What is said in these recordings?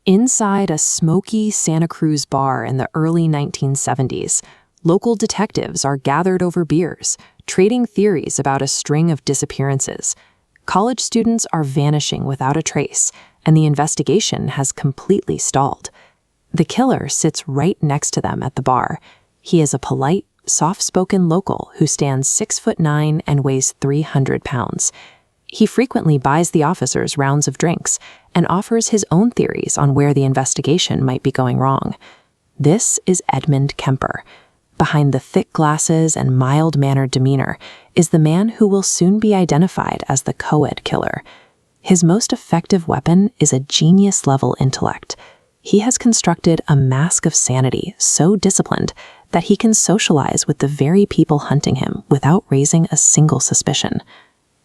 Inside a smoky Santa Cruz bar in the early 1970s, local detectives are gathered over beers, trading theories about a string of disappearances. College students are vanishing without a trace, and the investigation has completely stalled. The killer sits right next to them at the bar. He is a polite, soft-spoken local who stands 6'9" and weighs 300 pounds. He frequently buys the officers rounds of drinks and offers his own theories on where the investigation might be going wrong. This is Edmund Kemper. Behind the thick glasses and mild-mannered demeanor is the man who will soon be identified as the co-ed killer. His most effective weapon is a genius-level intellect. He has constructed a mask of sanity so disciplined that he can socialize with the very people hunting him without raising a single suspicion.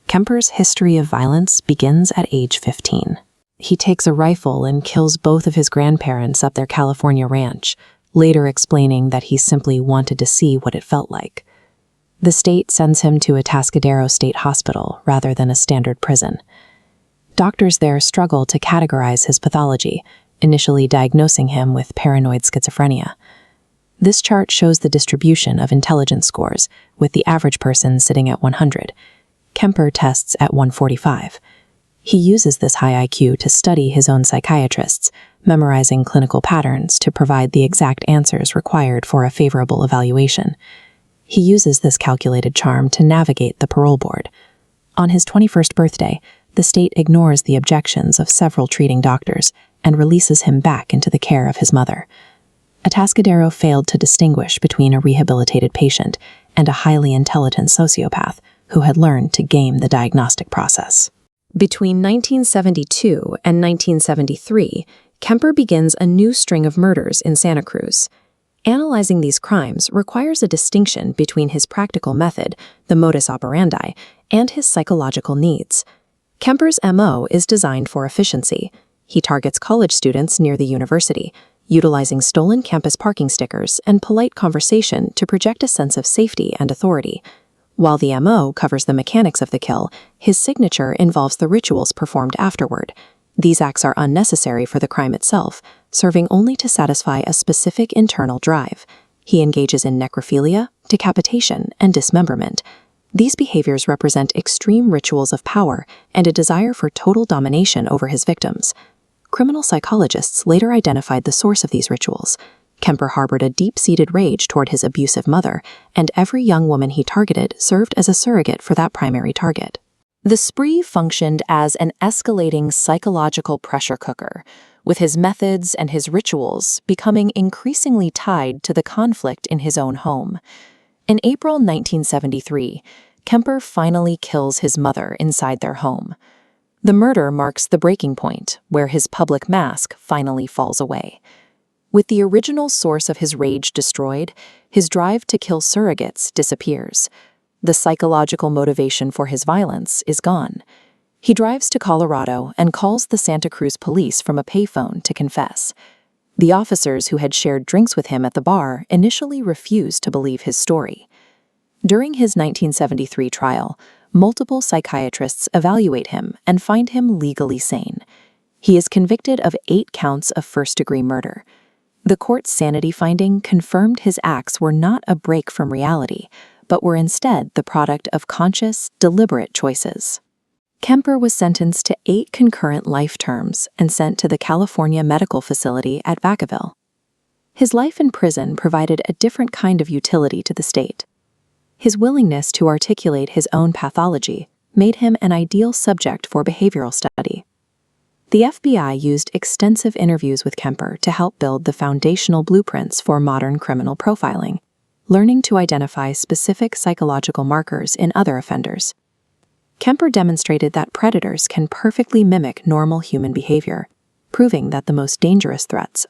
Kemper's history of violence begins at age 15. He takes a rifle and kills both of his grandparents up their California ranch, later explaining that he simply wanted to see what it felt like. The state sends him to a Atascadero State Hospital rather than a standard prison. Doctors there struggle to categorize his pathology, initially diagnosing him with paranoid schizophrenia. This chart shows the distribution of intelligence scores, with the average person sitting at 100. Kemper tests at 145. He uses this high IQ to study his own psychiatrists, memorizing clinical patterns to provide the exact answers required for a favorable evaluation. He uses this calculated charm to navigate the parole board. On his 21st birthday, the state ignores the objections of several treating doctors and releases him back into the care of his mother. Atascadero failed to distinguish between a rehabilitated patient and a highly intelligent sociopath who had learned to game the diagnostic process. Between 1972 and 1973, Kemper begins a new string of murders in Santa Cruz. Analyzing these crimes requires a distinction between his practical method, the modus operandi, and his psychological needs. Kemper's MO is designed for efficiency. He targets college students near the university, utilizing stolen campus parking stickers and polite conversation to project a sense of safety and authority. While the MO covers the mechanics of the kill, his signature involves the rituals performed afterward. These acts are unnecessary for the crime itself, serving only to satisfy a specific internal drive. He engages in necrophilia, decapitation, and dismemberment. These behaviors represent extreme rituals of power and a desire for total domination over his victims. Criminal psychologists later identified the source of these rituals. Kemper harbored a deep-seated rage toward his abusive mother, and every young woman he targeted served as a surrogate for that primary target. The spree functioned as an escalating psychological pressure cooker, with his methods and his rituals becoming increasingly tied to the conflict in his own home. In April 1973, Kemper finally kills his mother inside their home. The murder marks the breaking point, where his public mask finally falls away. With the original source of his rage destroyed, his drive to kill surrogates disappears. The psychological motivation for his violence is gone. He drives to Colorado and calls the Santa Cruz police from a payphone to confess. The officers who had shared drinks with him at the bar initially refused to believe his story. During his 1973 trial, multiple psychiatrists evaluate him and find him legally sane. He is convicted of 8 counts of first-degree murder. The court's sanity finding confirmed his acts were not a break from reality, but were instead the product of conscious, deliberate choices. Kemper was sentenced to 8 concurrent life terms and sent to the California Medical Facility at Vacaville. His life in prison provided a different kind of utility to the state. His willingness to articulate his own pathology made him an ideal subject for behavioral study. The FBI used extensive interviews with Kemper to help build the foundational blueprints for modern criminal profiling, learning to identify specific psychological markers in other offenders. Kemper demonstrated that predators can perfectly mimic normal human behavior, proving that the most dangerous threats